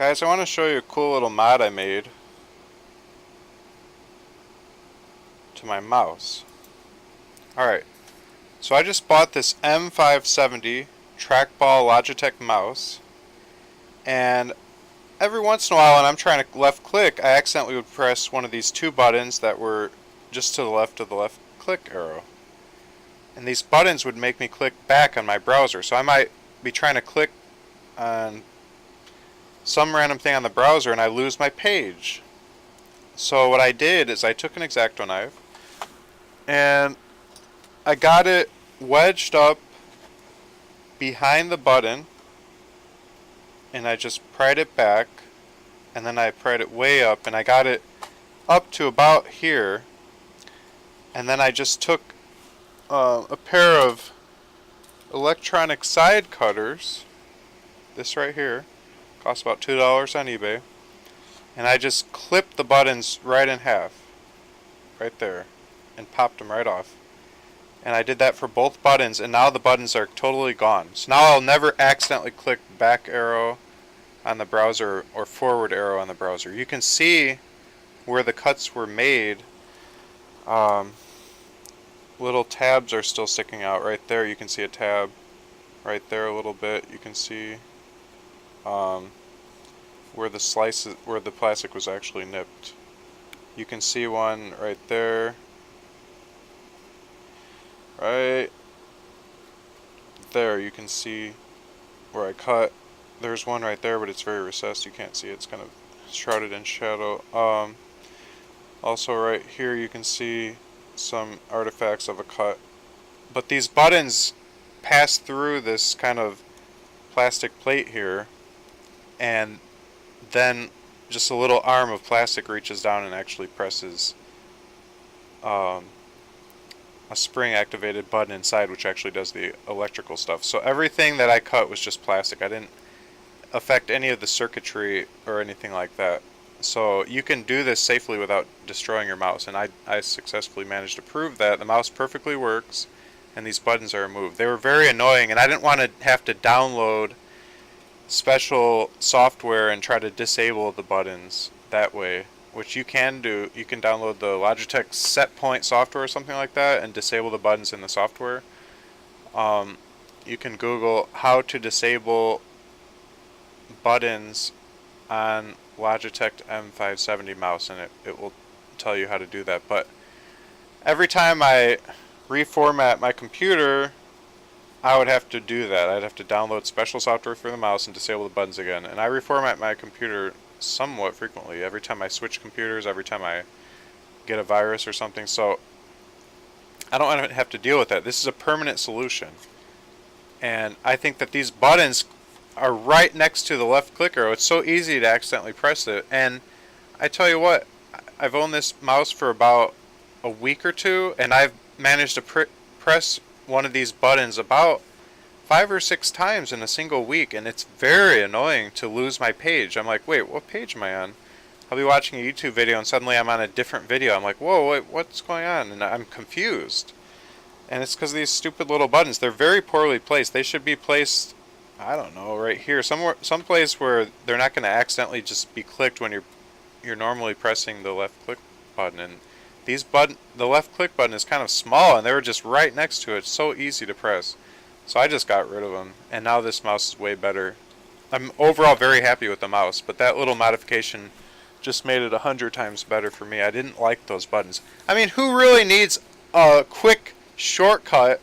Guys, I want to show you a cool little mod I made to my mouse. Alright, so I just bought this M570 trackball Logitech mouse, and every once in a while when I'm trying to left click, I accidentally would press one of these two buttons that were just to the left of the left click arrow. And these buttons would make me click back on my browser, so I might be trying to click on some random thing on the browser and I lose my page. So what I did is I took an X-Acto knife and I got it wedged up behind the button, and I just pried it back, and then I pried it way up, and I got it up to about here, and then I just took a pair of electronic side cutters, this right here, cost about $2 on eBay, and I just clipped the buttons right in half, right there, and popped them right off. And I did that for both buttons, and now the buttons are totally gone. So now I'll never accidentally click back arrow on the browser or forward arrow on the browser. You can see where the cuts were made. Little tabs are still sticking out right there. You can see a tab right there a little bit. You can see where the slices, where the plastic was actually nipped. You can see one right there. Right there, you can see where I cut. There's one right there, but it's very recessed. You can't see it. It's kind of shrouded in shadow. Also right here, you can see some artifacts of a cut. But these buttons pass through this kind of plastic plate here, and then just a little arm of plastic reaches down and actually presses a spring activated button inside, which actually does the electrical stuff. So everything that I cut was just plastic. I didn't affect any of the circuitry or anything like that. So you can do this safely without destroying your mouse, and I successfully managed to prove that the mouse perfectly works and these buttons are removed. They were very annoying, and I didn't want to have to download special software and try to disable the buttons that way, which you can do. You can download the Logitech set point software or something like that and disable the buttons in the software. You can Google how to disable buttons on Logitech M570 mouse, and it will tell you how to do that. But every time I reformat my computer, I would have to do that. I'd have to download special software for the mouse and disable the buttons again. And I reformat my computer somewhat frequently. Every time I switch computers, every time I get a virus or something. So I don't want to have to deal with that. This is a permanent solution. And I think that these buttons are right next to the left click arrow. It's so easy to accidentally press it. And I tell you what, I've owned this mouse for about a week or two, and I've managed to press one of these buttons about 5 or 6 times in a single week, and it's very annoying to lose my page. I'm like, wait, what page am I on? I'll be watching a YouTube video and suddenly I'm on a different video. I'm like, whoa, wait, what's going on? And I'm confused. And it's because of these stupid little buttons. They're very poorly placed. They should be placed, I don't know, right here, somewhere, someplace where they're not going to accidentally just be clicked when you're normally pressing the left click button. And the left click button is kind of small, and they were just right next to it. It's so easy to press. So I just got rid of them, and now this mouse is way better. I'm overall very happy with the mouse, but that little modification just made it 100 times better for me. I didn't like those buttons. I mean, who really needs a quick shortcut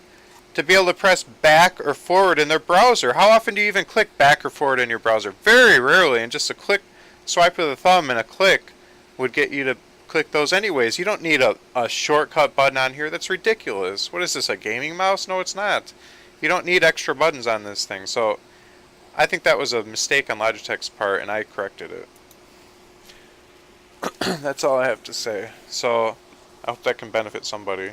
to be able to press back or forward in their browser? How often do you even click back or forward in your browser? Very rarely, and just a quick swipe of the thumb and a click would get you to click those anyways. You don't need a shortcut button on here. That's ridiculous. What is this, a gaming mouse? No, it's not. You don't need extra buttons on this thing. So I think that was a mistake on Logitech's part, and I corrected it. That's all I have to say. So I hope that can benefit somebody.